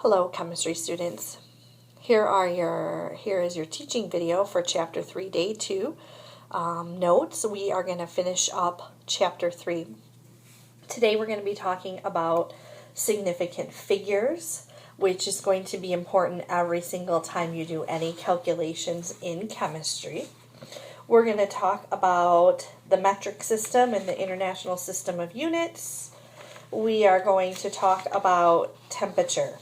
Hello, chemistry students. Here is your teaching video for Chapter 3, Day 2 notes. We are going to finish up Chapter 3. Today we're going to be talking about significant figures, which is going to be important every single time you do any calculations in chemistry. We're going to talk about the metric system and the international system of units. We are going to talk about temperature.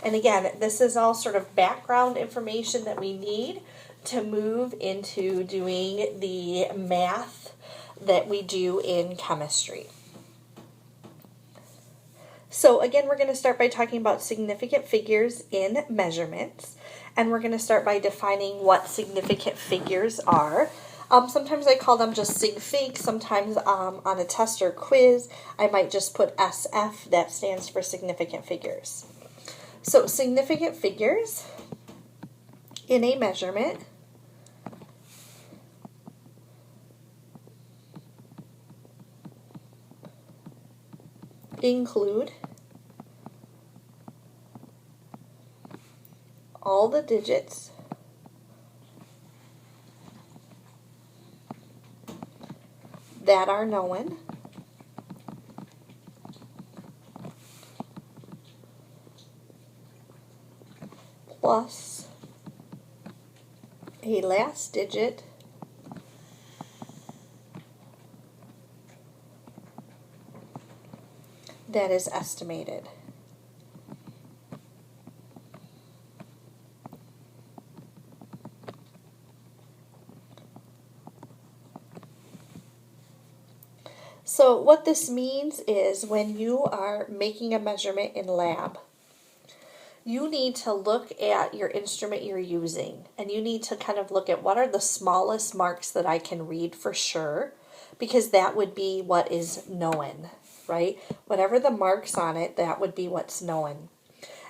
And again, this is all sort of background information that we need to move into doing the math that we do in chemistry. So again, we're going to start by talking about significant figures in measurements. And we're going to start by defining what significant figures are. Sometimes I call them just sig fig. Sometimes on a test or quiz, I might just put SF. That stands for significant figures. So significant figures in a measurement include all the digits that are known plus a last digit that is estimated. So what this means is when you are making a measurement in lab, you need to look at your instrument you're using, and you need to kind of look at what are the smallest marks that I can read for sure, because that would be what is known, right? Whatever the marks on it, that would be what's known.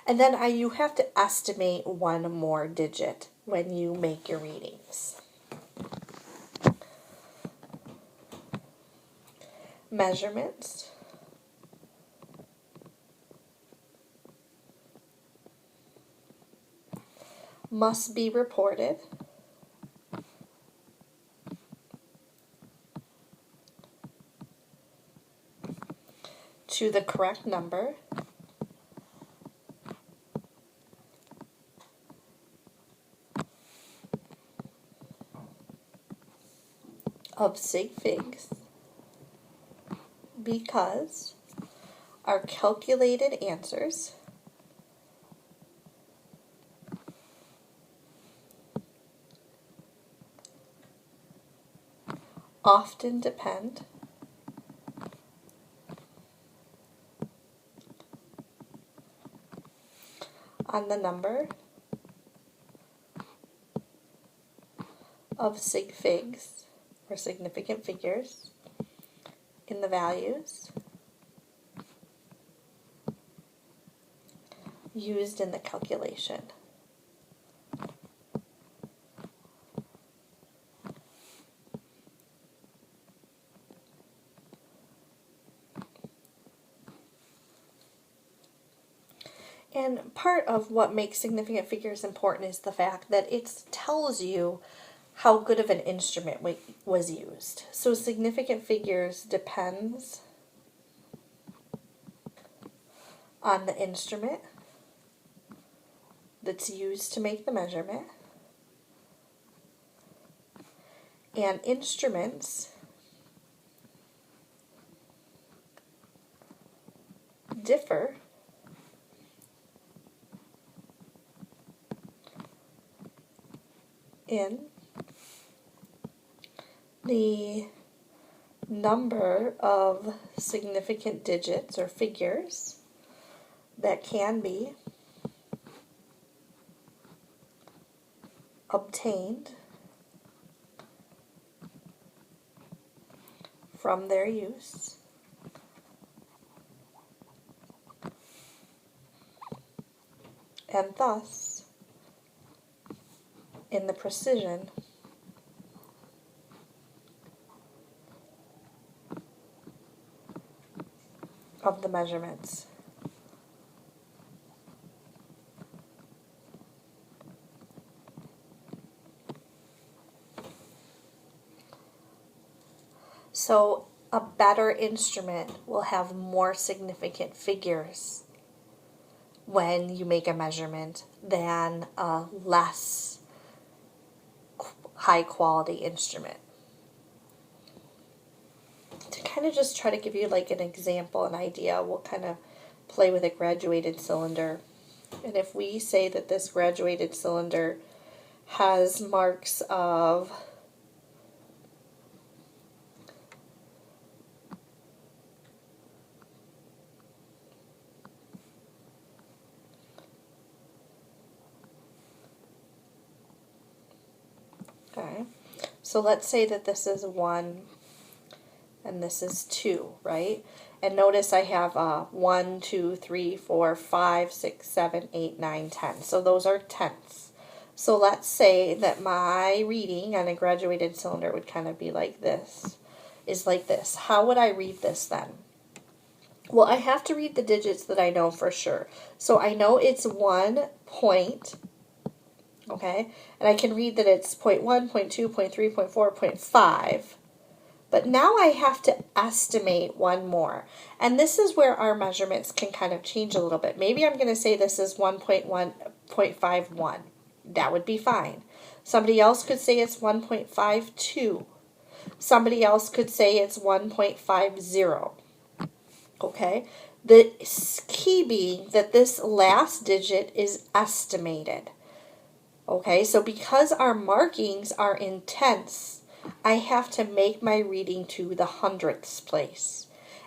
And then you have to estimate one more digit when you make your readings. Measurements must be reported to the correct number of sig figs because our calculated answers often depend on the number of sig figs or significant figures in the values used in the calculation. And part of what makes significant figures important is the fact that it tells you how good of an instrument was used. So significant figures depends on the instrument that's used to make the measurement. And instruments differ in the number of significant digits or figures that can be obtained from their use and thus in the precision of the measurements. So a better instrument will have more significant figures when you make a measurement than a less high quality instrument. To kind of just try to give you like an example, an idea, we'll kind of play with a graduated cylinder. And if we say that this graduated cylinder has marks of okay, so let's say that this is 1 and this is 2, right? And notice I have 1, 2, 3, 4, 5, 6, 7, 8, 9, 10. So those are tenths. So let's say that my reading on a graduated cylinder would kind of be like this, is like this. How would I read this then? Well, I have to read the digits that I know for sure. So I know it's 1 point, okay? And I can read that it's 0.1, 0.2, 0.3, 0.4, 0.5. But now I have to estimate one more. And this is where our measurements can kind of change a little bit. Maybe I'm going to say this is 1.1.51. That would be fine. Somebody else could say it's 1.52. Somebody else could say it's 1.50. Okay? The key being that this last digit is estimated. Okay? So because our markings are in tenths, I have to make my reading to the hundredths place.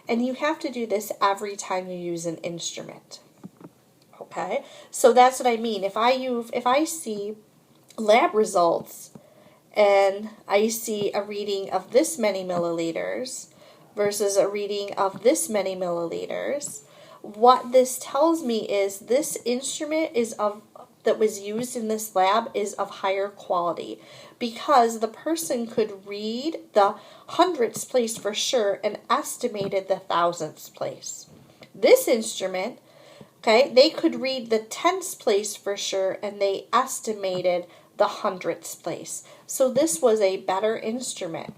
And you have to do this every time you use an instrument. Okay? So that's what I mean. If I see lab results and I see a reading of this many milliliters versus a reading of this many milliliters, what this tells me is this instrument that was used in this lab is of higher quality, because the person could read the hundredths place for sure and estimated the thousandths place. This instrument, okay, they could read the tenths place for sure and they estimated the hundredths place. So this was a better instrument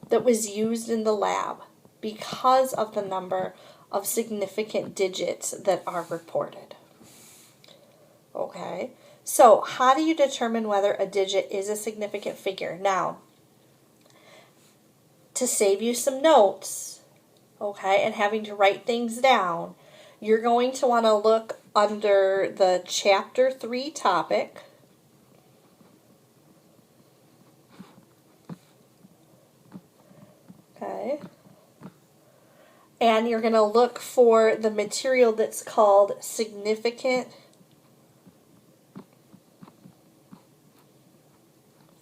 that was used in the lab because of the number of significant digits that are reported. Okay, so how do you determine whether a digit is a significant figure? Now, to save you some notes, okay, and having to write things down, you're going to want to look under the Chapter 3 topic. Okay. And you're going to look for the material that's called significant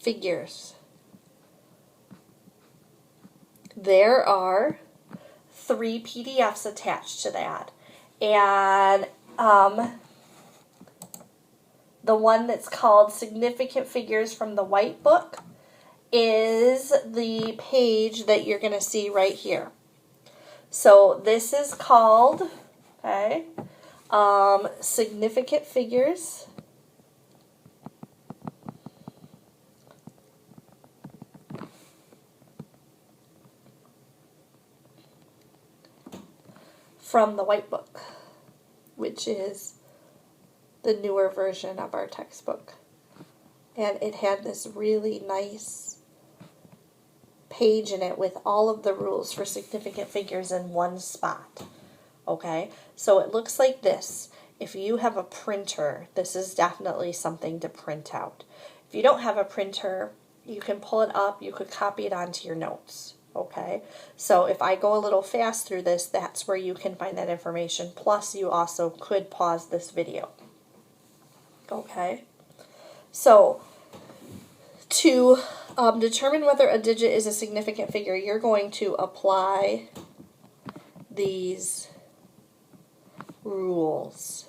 figures. There are 3 PDFs attached to that. And the one that's called Significant Figures from the White Book is the page that you're going to see right here. So this is called, okay, Significant Figures from the White Book, which is the newer version of our textbook. And it had this really nice page in it with all of the rules for significant figures in one spot. Okay, so it looks like this. If you have a printer, this is definitely something to print out. If you don't have a printer, you can pull it up, you could copy it onto your notes. Okay, so if I go a little fast through this, that's where you can find that information. Plus, you also could pause this video. Okay, so to determine whether a digit is a significant figure, you're going to apply these rules.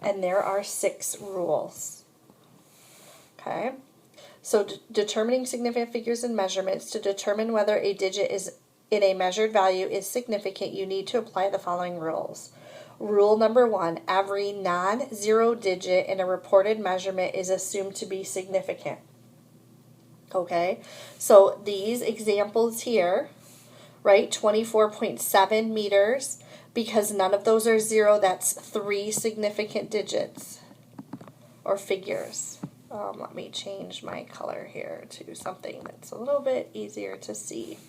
And there are 6 rules. Okay? So determining significant figures and measurements, to determine whether a digit is in a measured value is significant, you need to apply the following rules. Rule number 1, every non-zero digit in a reported measurement is assumed to be significant. Okay, so these examples here, right, 24.7 meters, because none of those are 0, that's 3 significant digits or figures. Let me change my color here to something that's a little bit easier to see.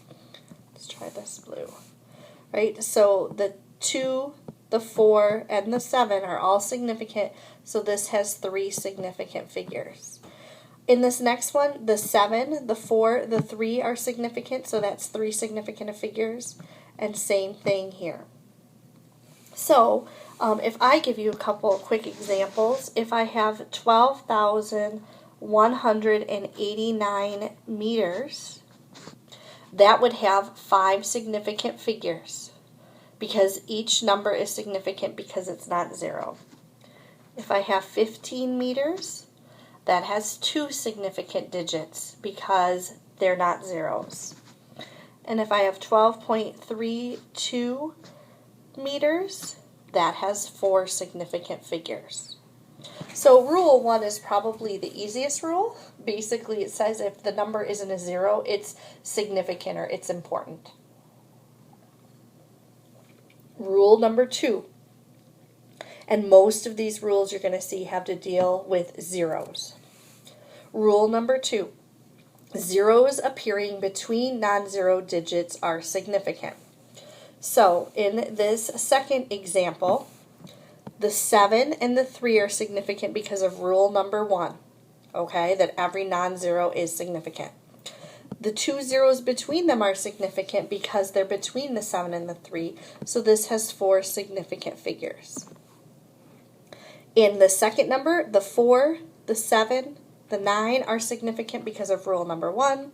Let's try this blue. Right, so the 2, the 4, and the 7 are all significant, so this has 3 significant figures. In this next one, the 7, the 4, the 3 are significant, so that's 3 significant figures, and same thing here. So, if I give you a couple of quick examples, if I have 12,189 meters, that would have 5 significant figures, because each number is significant because it's not 0. If I have 15 meters, that has 2 significant digits because they're not zeros. And if I have 12.32 meters, that has 4 significant figures. So rule 1 is probably the easiest rule. Basically, it says if the number isn't a 0, it's significant or it's important. Rule number 2. And most of these rules you're going to see have to deal with zeros. Rule number 2. Zeros appearing between non-zero digits are significant. So in this second example, the 7 and the 3 are significant because of rule number 1. Okay, that every non-zero is significant. The 2 zeros between them are significant because they're between the 7 and the 3, so this has 4 significant figures. In the second number, the 4, the 7, the 9 are significant because of rule number 1,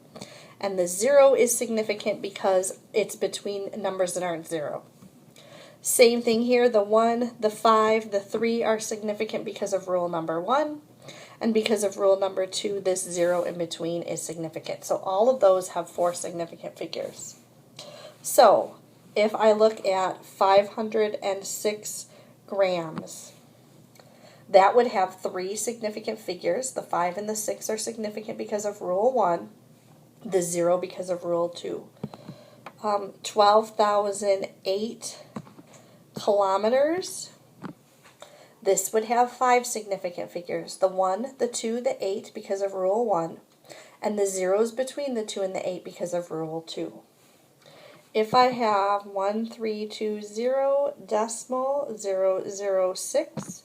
and the 0 is significant because it's between numbers that aren't 0. Same thing here, the 1, the 5, the 3 are significant because of rule number 1, and because of rule number 2, this 0 in between is significant. So all of those have 4 significant figures. So if I look at 506 grams, that would have 3 significant figures. The 5 and the 6 are significant because of rule 1, the 0 because of rule 2. 12,008 kilometers. This would have 5 significant figures. The 1, the 2, the 8 because of rule 1, and the zeros between the 2 and the 8 because of rule 2. If I have 1320.006,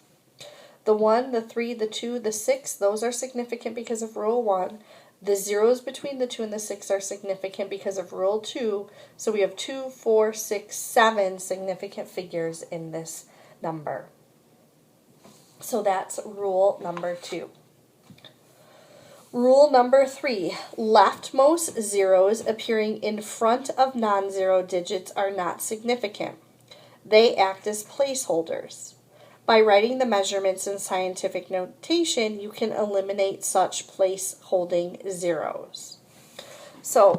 the 1, the 3, the 2, the 6, those are significant because of rule 1. The zeros between the 2 and the 6 are significant because of rule 2. So we have 2, 4, 6, 7 significant figures in this number. So that's rule number 2. Rule number 3, leftmost zeros appearing in front of non-zero digits are not significant. They act as placeholders. By writing the measurements in scientific notation, you can eliminate such place-holding zeros. So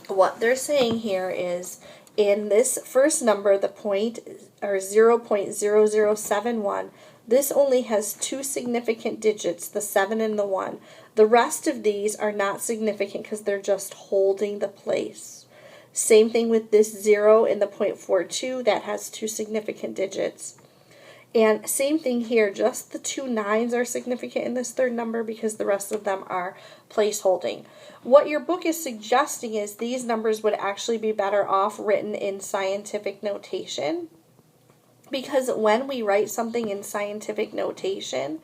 what they're saying here is in this first number, the point or 0.0071, this only has 2 significant digits, the 7 and the 1. The rest of these are not significant because they're just holding the place. Same thing with this 0 in the 0.42, that has 2 significant digits. And same thing here, just the 2 9s are significant in this third number because the rest of them are placeholding. What your book is suggesting is these numbers would actually be better off written in scientific notation, because when we write something in scientific notation,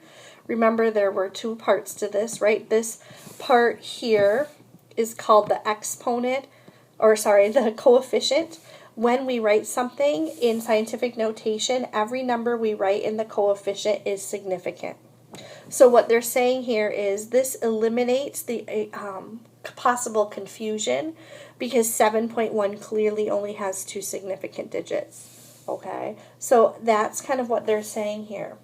remember there were 2 parts to this, right? This part here is called the exponent, the coefficient. When we write something in scientific notation, every number we write in the coefficient is significant. So what they're saying here is this eliminates the possible confusion because 7.1 clearly only has 2 significant digits. Okay, so that's kind of what they're saying here.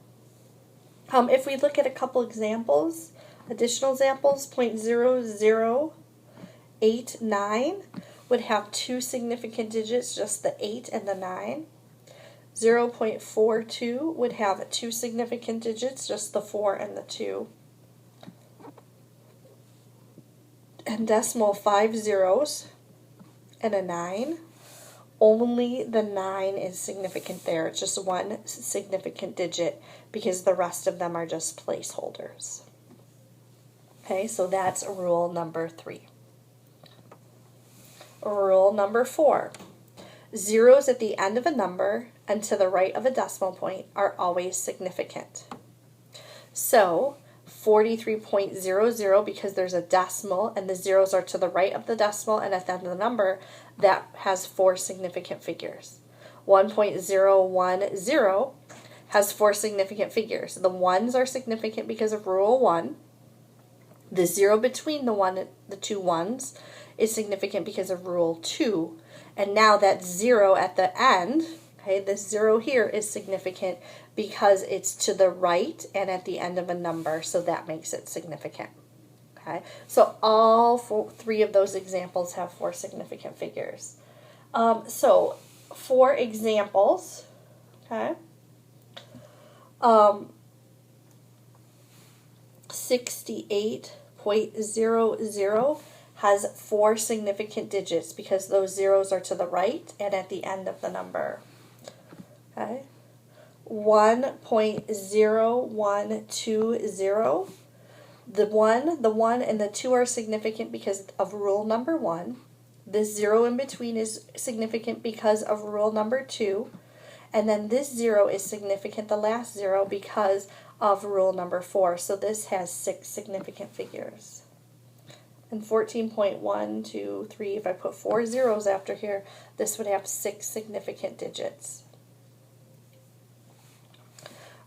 If we look at a couple examples, additional examples, 0.0089 would have 2 significant digits, just the 8 and the 9. 0.42 would have 2 significant digits, just the 4 and the 2. and decimal 5 zeros and a 9. Only the 9 is significant there. It's just one significant digit because the rest of them are just placeholders. Okay, so that's rule number 3. Rule number 4. Zeros at the end of a number and to the right of a decimal point are always significant. So 43.00, because there's a decimal and the zeros are to the right of the decimal and at the end of the number, that has 4 significant figures. 1.010 has 4 significant figures. The ones are significant because of rule 1. The 0 between the two ones is significant because of rule 2. And now that 0 at the end, okay, this 0 here is significant because it's to the right and at the end of a number, so that makes it significant. Okay, so all 3 of those examples have 4 significant figures. So for examples, okay, 68.00 has 4 significant digits because those zeros are to the right and at the end of the number. Okay. 1.0120, the 1 and the 2 are significant because of rule number 1. This 0 in between is significant because of rule number 2. And then this 0 is significant, the last 0, because of rule number 4. So this has 6 significant figures. And 14.1, 2, 3, if I put 4 zeros after here, this would have 6 significant digits.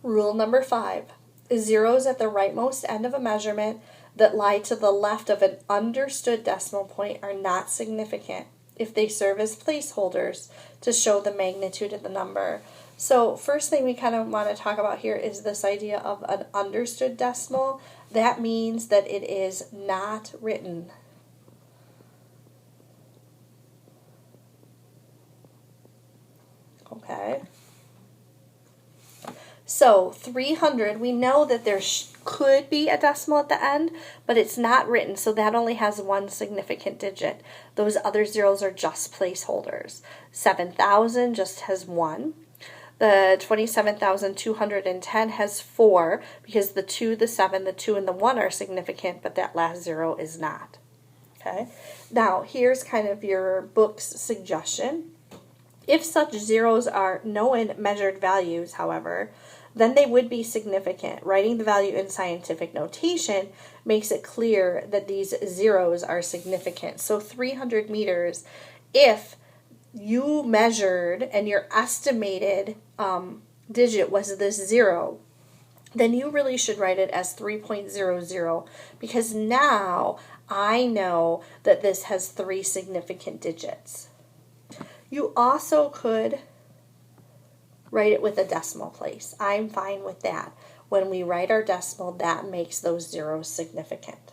Rule number 5. Zeros at the rightmost end of a measurement that lie to the left of an understood decimal point are not significant if they serve as placeholders to show the magnitude of the number. So first thing we kind of want to talk about here is this idea of an understood decimal. That means that it is not written. Okay. So 300, we know that there could be a decimal at the end, but it's not written, so that only has 1 significant digit. Those other zeros are just placeholders. 7,000 just has 1. The 27,210 has 4 because the 2, the 7, the 2, and the 1 are significant, but that last 0 is not. Okay. Now, here's kind of your book's suggestion. If such zeros are known measured values, however, then they would be significant. Writing the value in scientific notation makes it clear that these zeros are significant. So 300 meters, if you measured and your estimated digit was this 0, then you really should write it as 3.00 because now I know that this has 3 significant digits. You also could write it with a decimal place. I'm fine with that. When we write our decimal, that makes those zeros significant.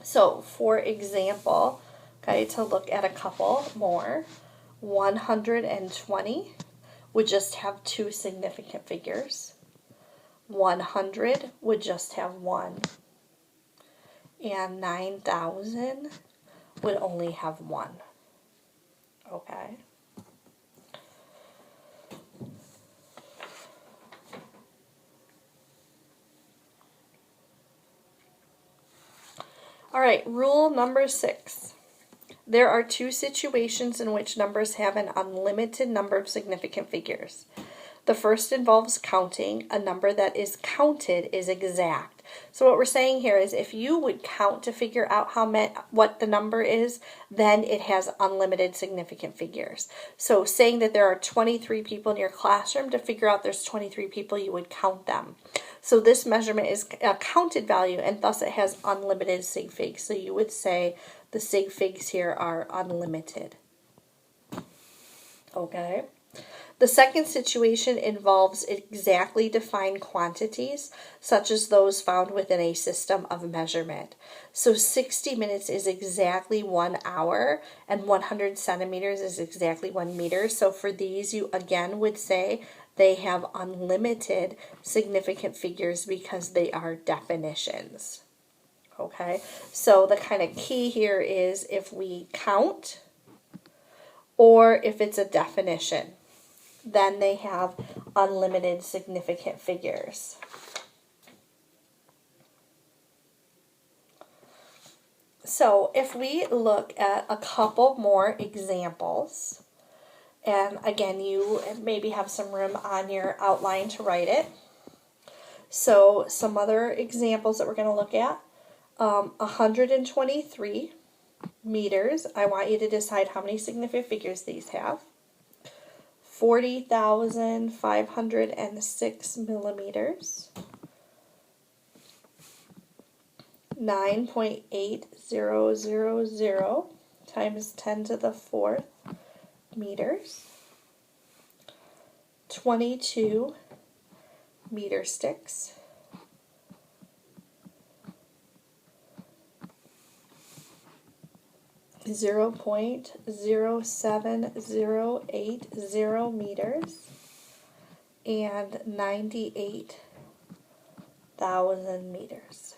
So, for example, okay, to look at a couple more, 120 would just have 2 significant figures. 100 would just have 1. And 9,000 would only have 1. Okay. All right, rule number 6. There are 2 situations in which numbers have an unlimited number of significant figures. The first involves counting. A number that is counted is exact. So what we're saying here is if you would count to figure out what the number is, then it has unlimited significant figures. So saying that there are 23 people in your classroom, to figure out there's 23 people, you would count them. So this measurement is a counted value, and thus it has unlimited sig figs. So you would say the sig figs here are unlimited. Okay. The second situation involves exactly defined quantities, such as those found within a system of measurement. So 60 minutes is exactly 1 hour, and 100 centimeters is exactly 1 meter. So for these, you again would say they have unlimited significant figures because they are definitions. Okay, so the kind of key here is if we count or if it's a definition, then they have unlimited significant figures. So if we look at a couple more examples, and again, you maybe have some room on your outline to write it. So some other examples that we're going to look at, 123 meters. I want you to decide how many significant figures these have. 40,506 millimeters. 9.8000 times 10 to the 4th meters. 22 meter sticks. 0.07080 meters, and 98,000 meters.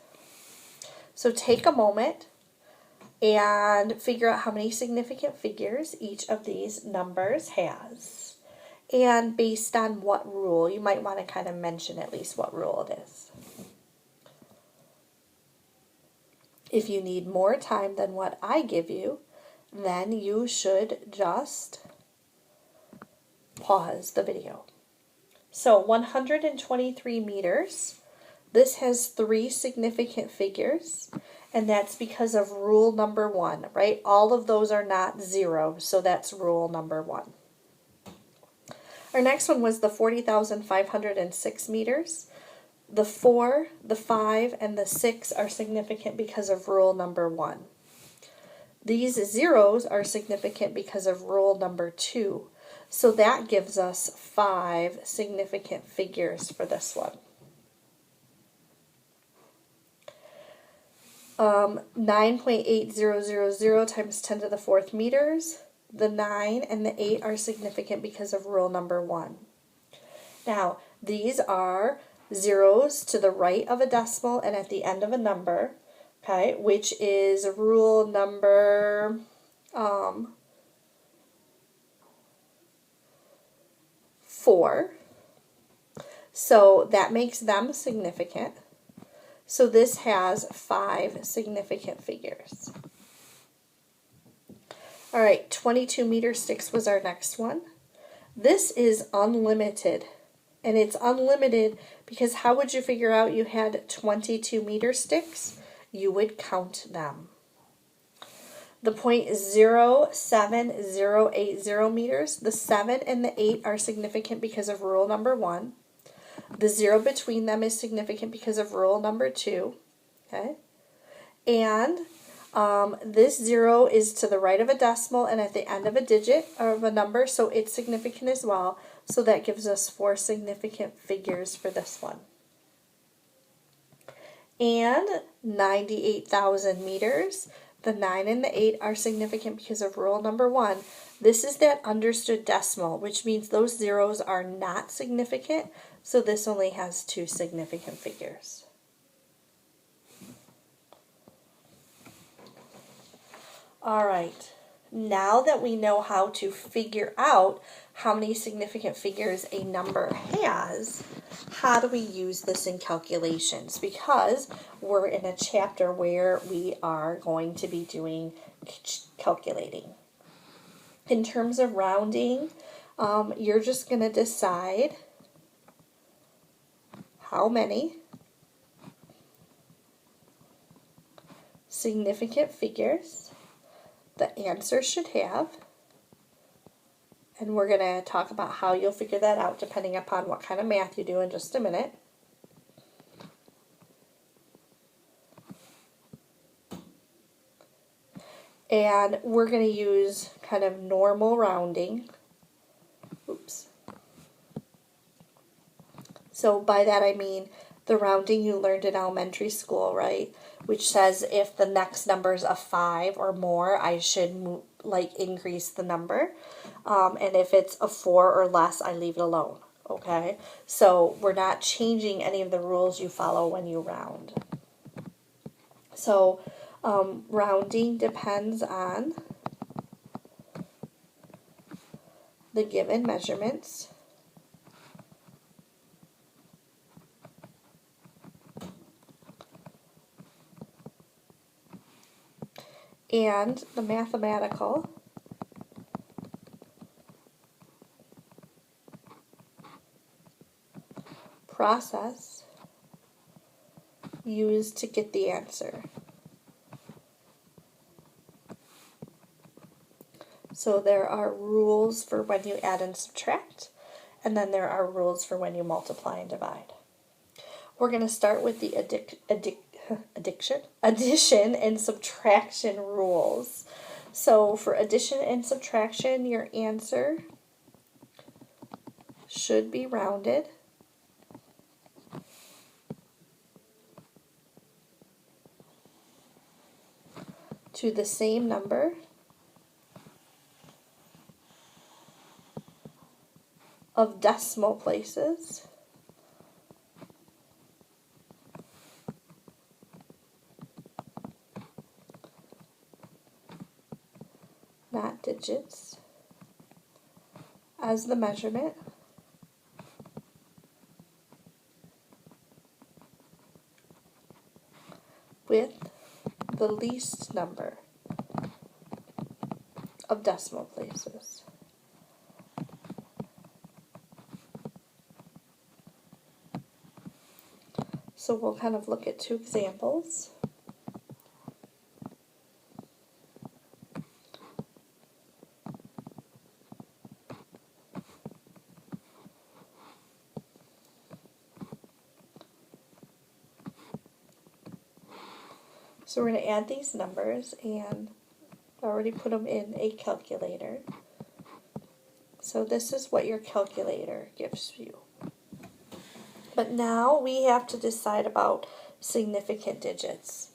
So take a moment and figure out how many significant figures each of these numbers has. And based on what rule, you might want to kind of mention at least what rule it is. If you need more time than what I give you, then you should just pause the video. So 123 meters. This has 3 significant figures, and that's because of rule number 1, right? All of those are not 0, so that's rule number 1. Our next one was the 40,506 meters. The 4, the 5, and the 6 are significant because of rule number 1. These zeros are significant because of rule number 2. So that gives us 5 significant figures for this one. 9.8000 times 10 to the 4th meters. The 9 and the 8 are significant because of rule number 1. Now, these are zeros to the right of a decimal and at the end of a number, okay, which is rule number 4. So that makes them significant. So this has 5 significant figures. All right, 22 meter sticks was our next one. This is unlimited. And it's unlimited because how would you figure out you had 22 meter sticks? You would count them. The 0.07080 meters, the 7 and the 8 are significant because of rule number 1. The 0 between them is significant because of rule number 2. Okay? And this 0 is to the right of a decimal and at the end of a digit of a number, so it's significant as well. So that gives us 4 significant figures for this one. And 98,000 meters. The 9 and the 8 are significant because of rule number 1. This is that understood decimal, which means those zeros are not significant. So this only has 2 significant figures. All right. Now that we know how to figure out how many significant figures a number has, how do we use this in calculations? Because we're in a chapter where we are going to be doing calculating. In terms of rounding, you're just going to decide how many significant figures the answer should have, and we're going to talk about how you'll figure that out depending upon what kind of math you do in just a minute. And we're going to use kind of normal rounding. Oops. So by that I mean the rounding you learned in elementary school, right? Which says if the next number is a 5 or more, I should increase the number. And if it's a 4 or less, I leave it alone. Okay? So we're not changing any of the rules you follow when you round. So rounding depends on the given measurements and the mathematical process used to get the answer. So there are rules for when you add and subtract, and then there are rules for when you multiply and divide. We're going to start with the addition and subtraction rules. So for addition and subtraction, your answer should be rounded to the same number of decimal places not digits as the measurement with the least number of decimal places. So we'll kind of look at two examples. So we're going to add these numbers, and I already put them in a calculator. So this is what your calculator gives you. But now we have to decide about significant digits.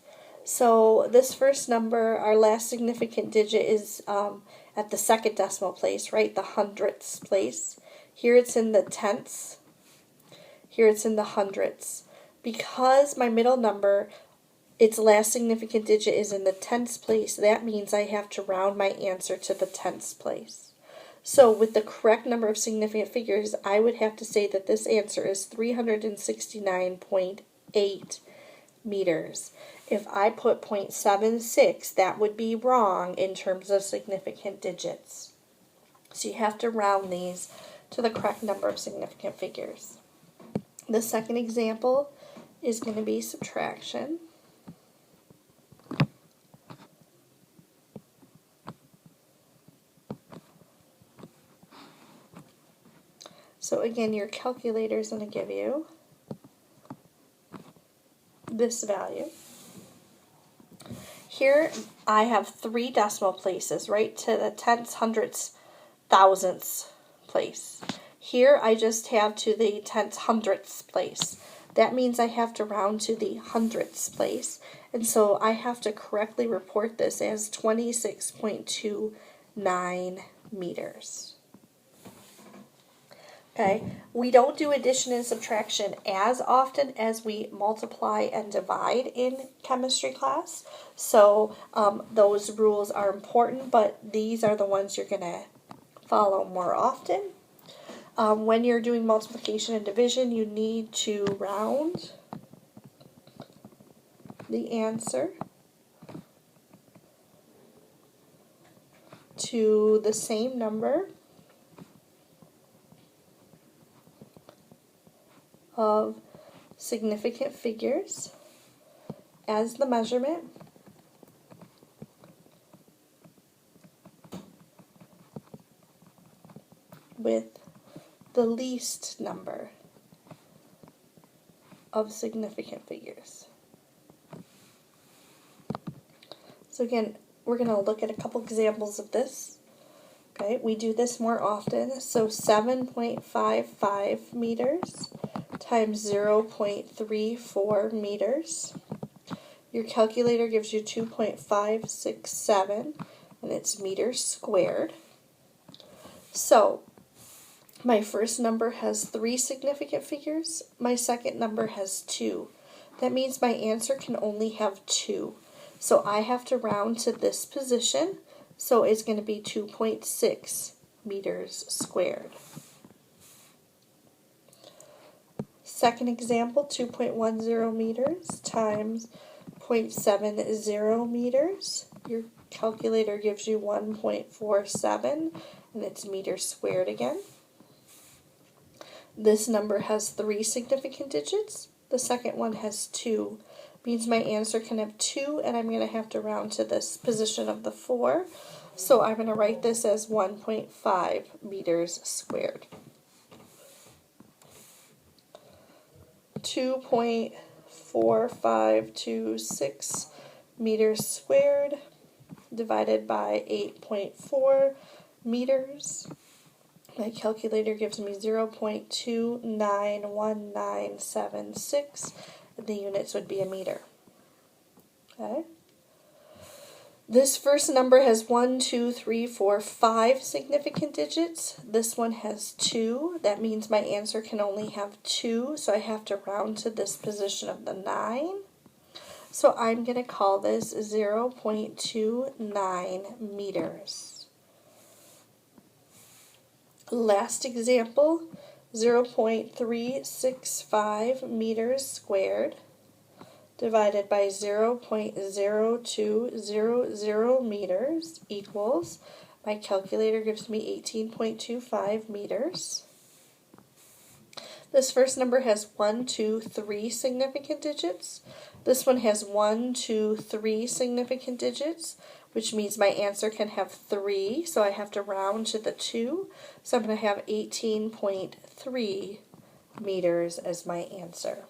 So this first number, our last significant digit is at the second decimal place, right? The hundredths place. Here it's in the tenths. Here it's in the hundredths. Because my middle number, its last significant digit is in the tenths place, that means I have to round my answer to the tenths place. So with the correct number of significant figures, I would have to say that this answer is 369.8 meters. If I put 0.76, that would be wrong in terms of significant digits. So you have to round these to the correct number of significant figures. The second example is going to be subtraction. So again, your calculator is going to give you this value. Here I have 3 decimal places, right to the tenths, hundredths, thousandths place. Here I just have to the tenths, hundredths place. That means I have to round to the hundredths place. And so I have to correctly report this as 26.29 meters. Okay, we don't do addition and subtraction as often as we multiply and divide in chemistry class. So those rules are important, but these are the ones you're going to follow more often. When you're doing multiplication and division, you need to round the answer to the same number of significant figures as the measurement with the least number of significant figures. So again, we're going to look at a couple examples of this. Okay, we do this more often. So 7.55 meters times 0.34 meters. Your calculator gives you 2.567, and it's meters squared. So my first number has 3 significant figures. My second number has 2. That means my answer can only have 2. So I have to round to this position, so it's going to be 2.6 meters squared. Second example, 2.10 meters times 0.70 meters. Your calculator gives you 1.47, and it's meters squared again. This number has 3 significant digits. The second one has 2. Means my answer can have 2, and I'm going to have to round to this position of the 4. So I'm going to write this as 1.5 meters squared. 2.4526 meters squared divided by 8.4 meters. My calculator gives me 0.291976. The units would be a meter. Okay. This first number has 1, 2, 3, 4, 5 significant digits. This one has 2. That means my answer can only have 2, so I have to round to this position of the 9. So I'm going to call this 0.29 meters. Last example, 0.365 meters squared divided by 0.0200 meters equals, my calculator gives me 18.25 meters. This first number has 1, 2, 3 significant digits. This one has 1, 2, 3 significant digits, which means my answer can have 3, so I have to round to the 2. So I'm going to have 18.3 meters as my answer.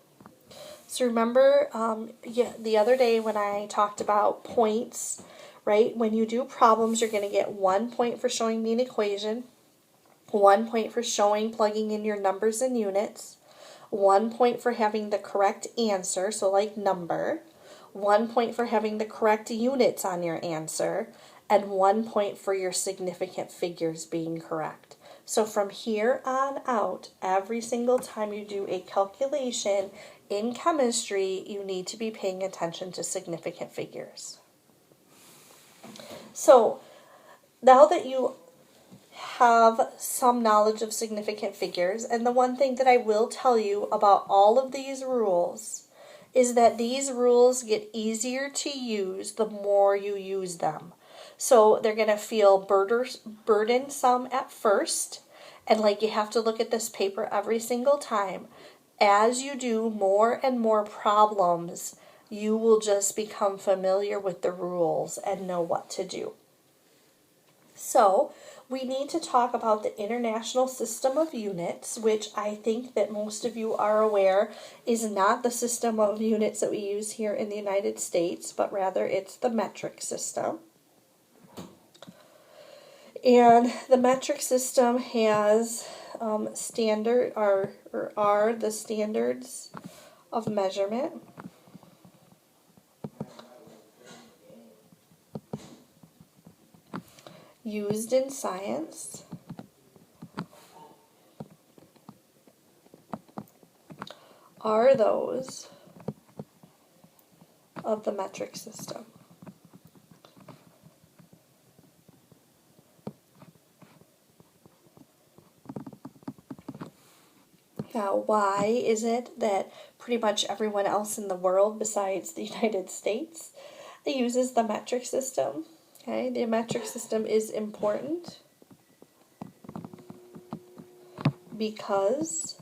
So remember the other day when I talked about points, right? When you do problems, you're going to get 1 point for showing me an equation, 1 point for plugging in your numbers and units, 1 point for having the correct answer, so like number, 1 point for having the correct units on your answer, and 1 point for your significant figures being correct. So from here on out, every single time you do a calculation in chemistry, you need to be paying attention to significant figures. So now that you have some knowledge of significant figures, and the one thing that I will tell you about all of these rules is that these rules get easier to use the more you use them. So they're going to feel burdensome at first, and like you have to look at this paper every single time. As you do more and more problems, you will just become familiar with the rules and know what to do. So we need to talk about the International System of Units, which I think that most of you are aware is not the system of units that we use here in the United States, but rather it's the metric system. And the metric system has are the standards of measurement. Used in science, are those of the metric system. Now, why is it that pretty much everyone else in the world besides the United States uses the metric system? Okay, the metric system is important because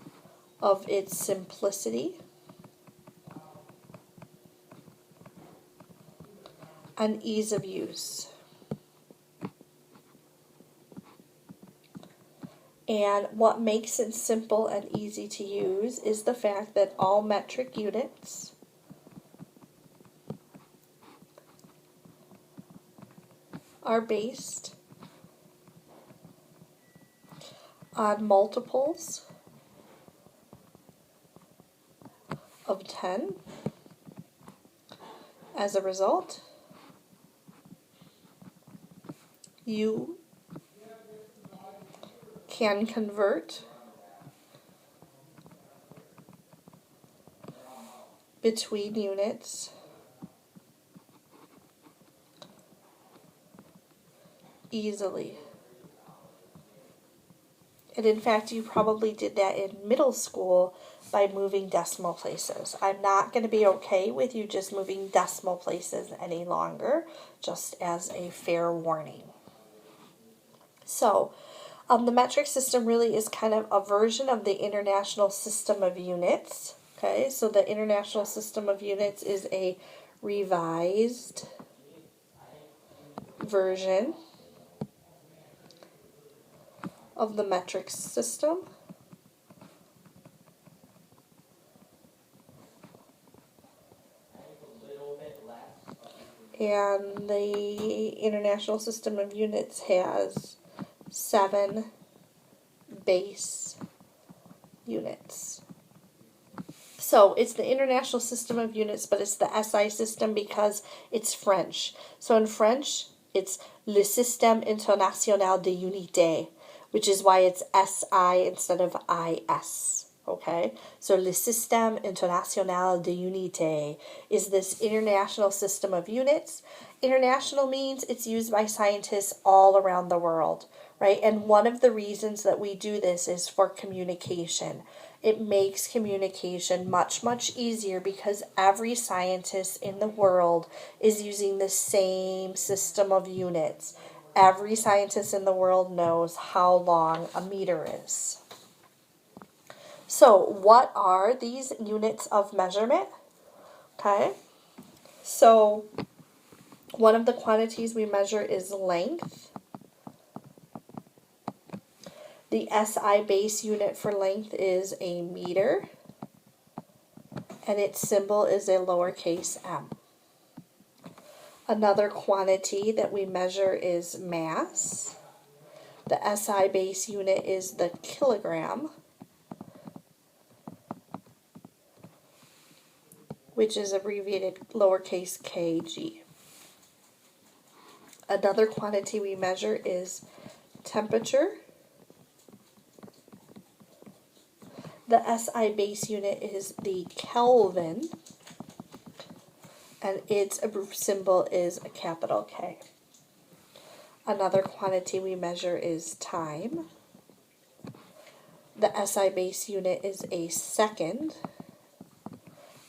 of its simplicity and ease of use. And what makes it simple and easy to use is the fact that all metric units are based on multiples of 10. As a result, you can convert between units easily. And in fact, you probably did that in middle school by moving decimal places. I'm not going to be okay with you just moving decimal places any longer, just as a fair warning. So, the metric system really is kind of a version of the International System of Units. Okay, so the International System of Units is a revised version of the metric system. And the International System of Units has 7 base units. So it's the International System of Units, but it's the SI system because it's French. So in French, it's Le Système International de Unité, which is why it's SI instead of IS. Okay? So Le Système International de Unité is this international system of units. International means it's used by scientists all around the world, right? And one of the reasons that we do this is for communication. It makes communication much, much easier because every scientist in the world is using the same system of units. Every scientist in the world knows how long a meter is. So, what are these units of measurement? Okay, so one of the quantities we measure is length. The SI base unit for length is a meter, and its symbol is a lowercase m. Another quantity that we measure is mass. The SI base unit is the kilogram, which is abbreviated lowercase kg. Another quantity we measure is temperature. The SI base unit is the Kelvin, and its symbol is a capital K. Another quantity we measure is time. The SI base unit is a second,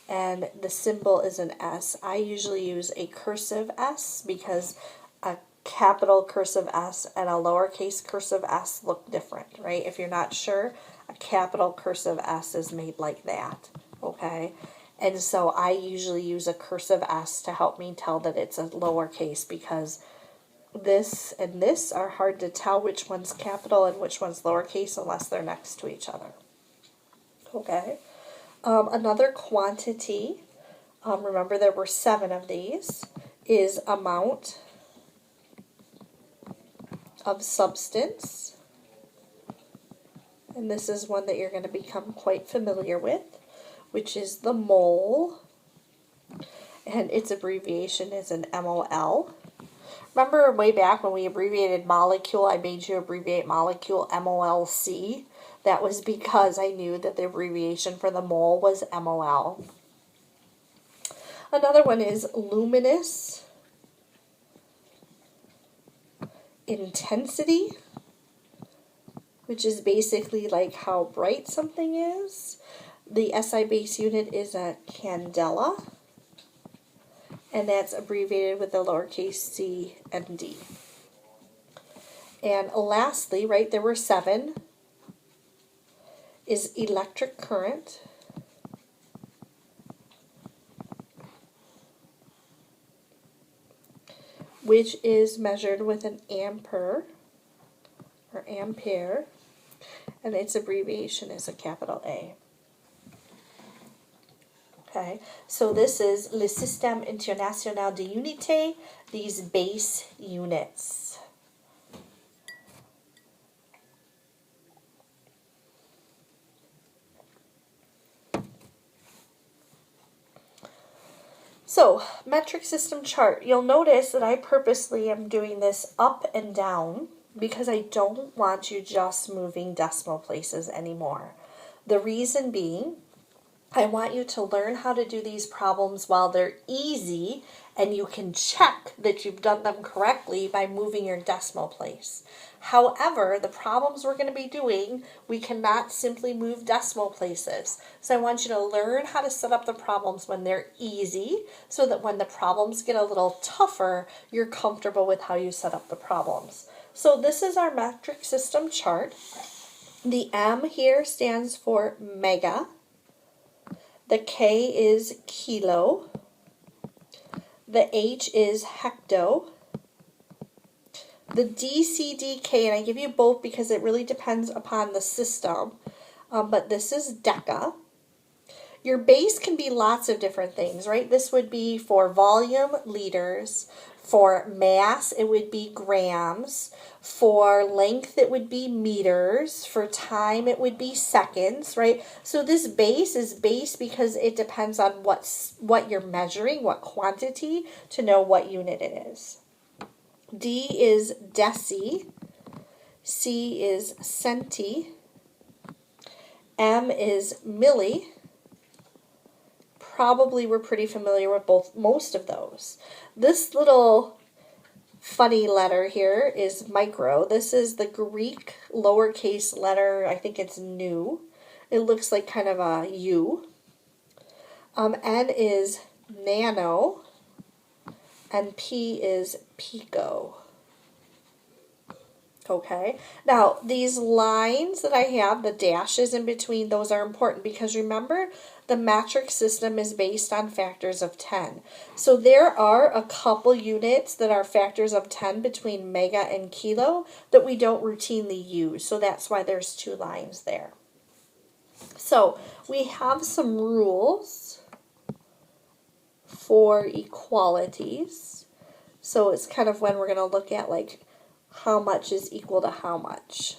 and the symbol is an S. I usually use a cursive S because a capital cursive S and a lowercase cursive S look different, right? If you're not sure, a capital cursive S is made like that, okay? And so I usually use a cursive S to help me tell that it's a lowercase because this and this are hard to tell which one's capital and which one's lowercase unless they're next to each other, okay? Another quantity, remember there were 7 of these, is amount of substance. And this is one that you're going to become quite familiar with, which is the mole. And its abbreviation is an MOL. Remember way back when we abbreviated molecule, I made you abbreviate molecule MOLC? That was because I knew that the abbreviation for the mole was MOL. Another one is luminous intensity, which is basically like how bright something is. The SI base unit is a candela, and that's abbreviated with the lowercase c and d. And lastly, right, there were 7, is electric current. Which is measured with an ampere, or ampere, and its abbreviation is a capital A. Okay, so this is Le Système International de Unité, these base units. So, metric system chart. You'll notice that I purposely am doing this up and down because I don't want you just moving decimal places anymore. The reason being I want you to learn how to do these problems while they're easy, and you can check that you've done them correctly by moving your decimal place. However, the problems we're going to be doing, we cannot simply move decimal places. So I want you to learn how to set up the problems when they're easy, so that when the problems get a little tougher, you're comfortable with how you set up the problems. So this is our metric system chart. The M here stands for mega. The K is kilo. The H is hecto. The D, C, D, K, and I give you both because it really depends upon the system, but this is deca. Your base can be lots of different things, right? This would be for volume, liters. For mass, it would be grams. For length, it would be meters. For time, it would be seconds, right? So this base is base because it depends on what you're measuring, what quantity, to know what unit it is. D is deci. C is centi. M is milli. Probably we're pretty familiar with most of those. This little funny letter here is micro. This is the Greek lowercase letter. I think it's nu. It looks like kind of a U. N is nano. And P is pico. Okay, now these lines that I have, the dashes in between, those are important because remember, the metric system is based on factors of 10. So there are a couple units that are factors of 10 between mega and kilo that we don't routinely use. So that's why there's two lines there. So we have some rules for equalities. So it's kind of when we're going to look at like how much is equal to how much.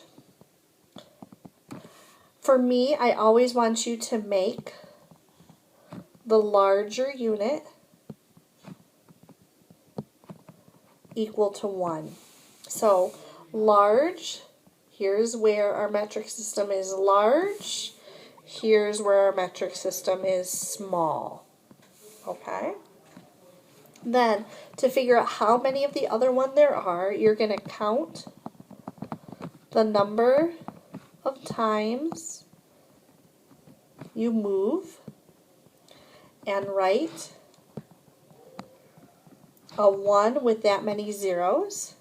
For me, I always want you to make the larger unit equal to 1. So large, here's where our metric system is large. Here's where our metric system is small. Okay? Then, to figure out how many of the other one there are, you're going to count the number of times you move and write a 1 with that many zeros.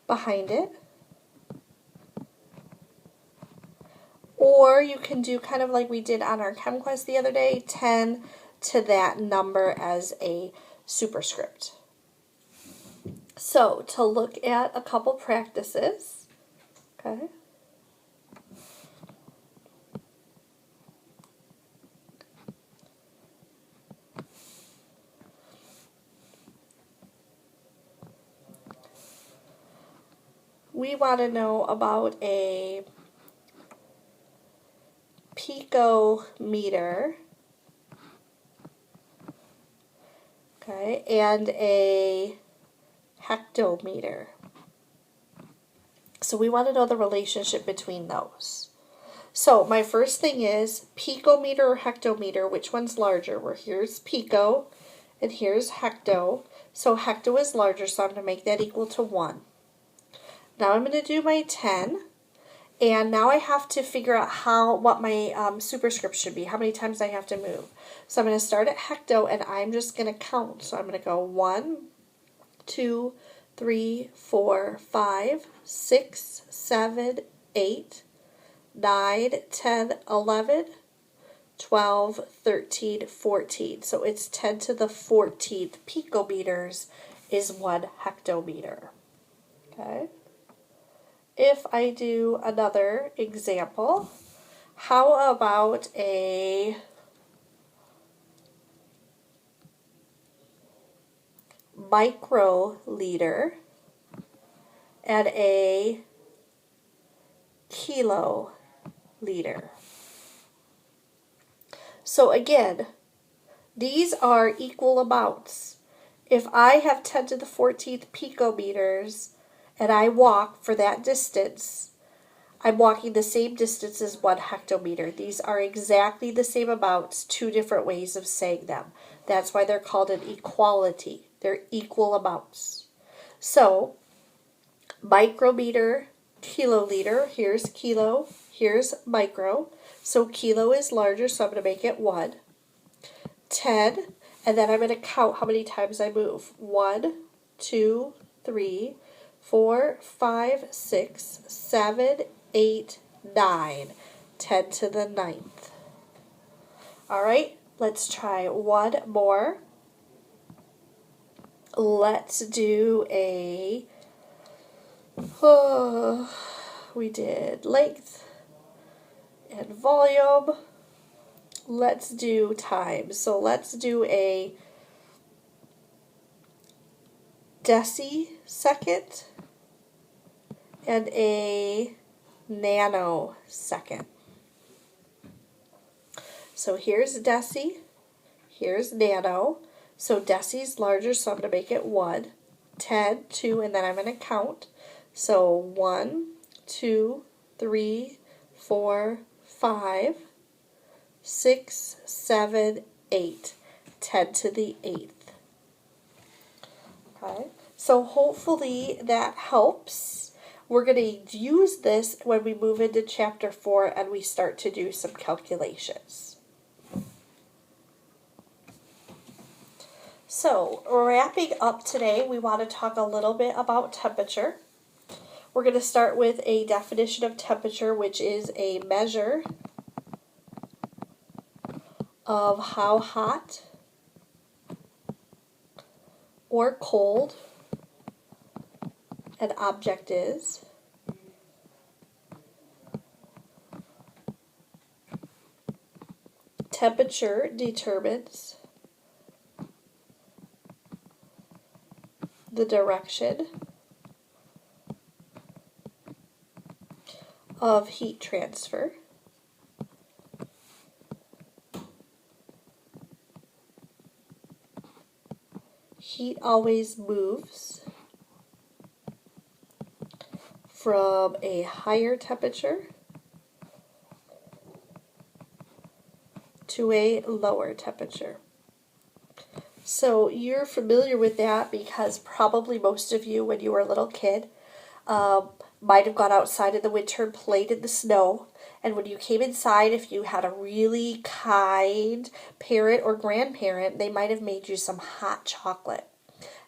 Behind it. Or you can do kind of like we did on our ChemQuest the other day, 10 to that number as a superscript. So to look at a couple practices, okay. We want to know about a picometer, okay, and a hectometer. So we want to know the relationship between those. So my first thing is picometer or hectometer, which one's larger? Well, here's pico and here's hecto. So hecto is larger, so I'm going to make that equal to 1. Now I'm going to do my 10. And now I have to figure out what my superscript should be, how many times I have to move. So I'm going to start at hecto, and I'm just going to count. So I'm going to go 1, 2, 3, 4, 5, 6, 7, 8, 9, 10, 11, 12, 13, 14. So it's 10 to the 14th picometers is 1 hectometer. Okay. If I do another example, how about a microliter and a kiloliter? So again, these are equal amounts. If I have 10 to the 14th picometers and I walk for that distance, I'm walking the same distance as 1 hectometer. These are exactly the same amounts, two different ways of saying them. That's why they're called an equality. They're equal amounts. So, micrometer, kiloliter, here's kilo, here's micro. So kilo is larger, so I'm going to make it 1. 10, and then I'm going to count how many times I move. 1, 2, 3, 4, 5, 6, 7, 8, 9. 10 to the 9th. All right, let's try one more. Let's do a, we did length and volume. Let's do time. So let's do a decisecond and a nanosecond. So here's deci, here's nano. So deci's larger, so I'm going to make it 1, 10, 2, and then I'm going to count. So 1, 2, 3, 4, 5, 6, 7, 8. 10 to the 8th. Okay, so hopefully that helps. We're going to use this when we move into Chapter 4 and we start to do some calculations. So, wrapping up today, we want to talk a little bit about temperature. We're going to start with a definition of temperature, which is a measure of how hot or cold an object is. Temperature determines the direction of heat transfer. Heat always moves from a higher temperature to a lower temperature. So you're familiar with that because probably most of you, when you were a little kid, might have gone outside in the winter and played in the snow. And when you came inside, if you had a really kind parent or grandparent, they might have made you some hot chocolate.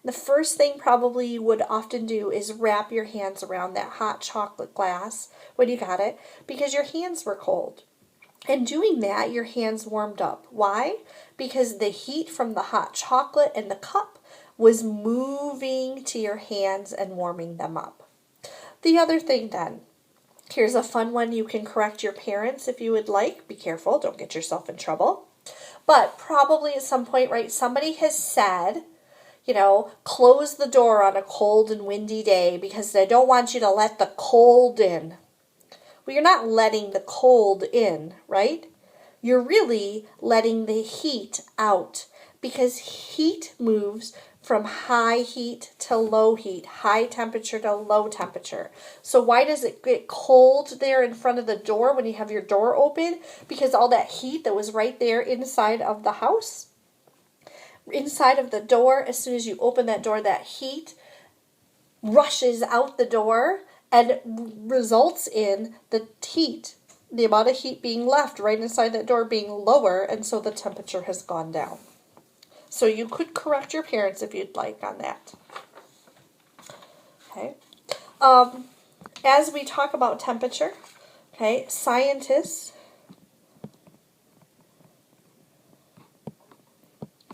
The first thing probably you would often do is wrap your hands around that hot chocolate glass when you got it because your hands were cold. And doing that, your hands warmed up. Why? Because the heat from the hot chocolate and the cup was moving to your hands and warming them up. The other thing then, here's a fun one. You can correct your parents if you would like. Be careful, don't get yourself in trouble. But probably at some point, right, somebody has said, close the door on a cold and windy day because they don't want you to let the cold in. Well, you're not letting the cold in, right? You're really letting the heat out because heat moves from high heat to low heat, high temperature to low temperature. So why does it get cold there in front of the door when you have your door open? Because all that heat that was right there inside of the house, inside of the door, as soon as you open that door, that heat rushes out the door and results in the amount of heat being left right inside that door being lower, and so the temperature has gone down. So you could correct your parents if you'd like on that. Okay. As we talk about temperature, okay, scientists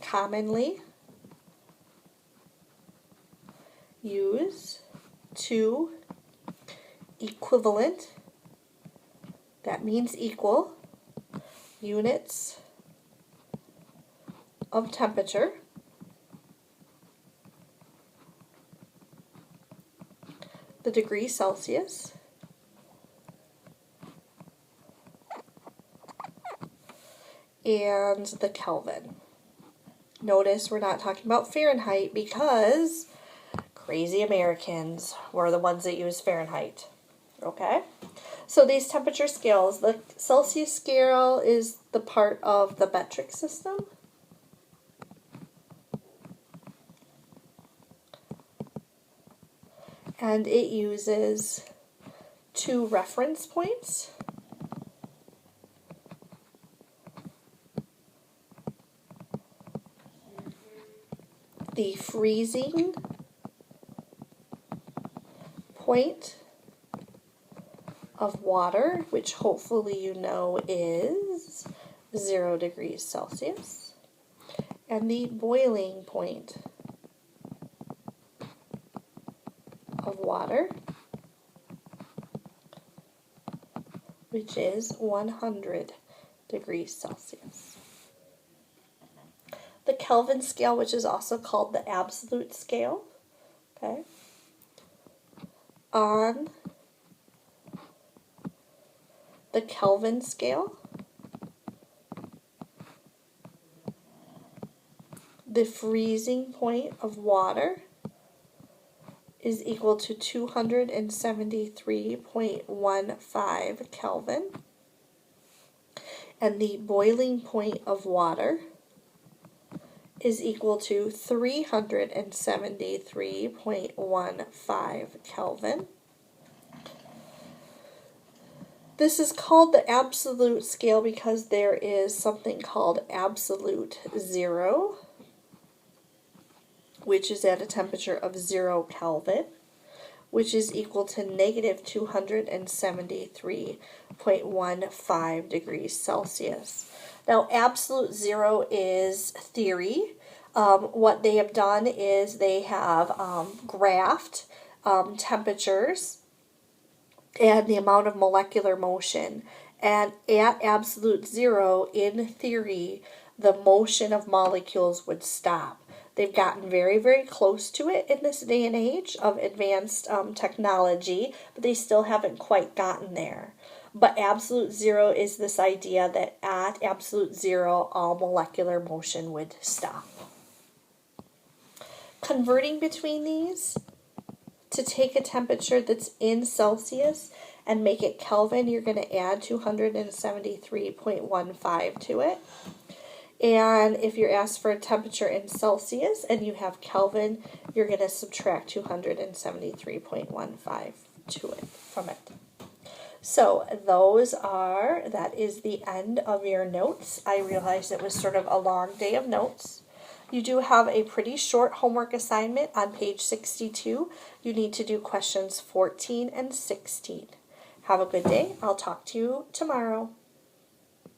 commonly use two equivalent, that means equal, units of temperature the degree Celsius and the Kelvin. Notice we're not talking about Fahrenheit because Crazy Americans were the ones that use Fahrenheit. Okay? So these temperature scales, the Celsius scale is the part of the metric system. And it uses 2 reference points. The freezing point of water, which hopefully you know is 0 degrees Celsius, and the boiling point of water, which is 100 degrees Celsius. The Kelvin scale, which is also called the absolute scale, okay, on the Kelvin scale, the freezing point of water is equal to 273.15 Kelvin, and the boiling point of water is equal to 373.15 Kelvin. This is called the absolute scale because there is something called absolute zero, which is at a temperature of 0 Kelvin, which is equal to negative 273.15 degrees Celsius. Now, absolute zero is theory. What they have done is they have graphed temperatures and the amount of molecular motion. And at absolute zero, in theory, the motion of molecules would stop. They've gotten very, very close to it in this day and age of advanced technology, but they still haven't quite gotten there. But absolute zero is this idea that at absolute zero, all molecular motion would stop. Converting between these, to take a temperature that's in Celsius and make it Kelvin, you're going to add 273.15 to it. And if you're asked for a temperature in Celsius and you have Kelvin, you're going to subtract 273.15 to it from it. So that is the end of your notes. I realized it was sort of a long day of notes. You do have a pretty short homework assignment on page 62. You need to do questions 14 and 16. Have a good day. I'll talk to you tomorrow.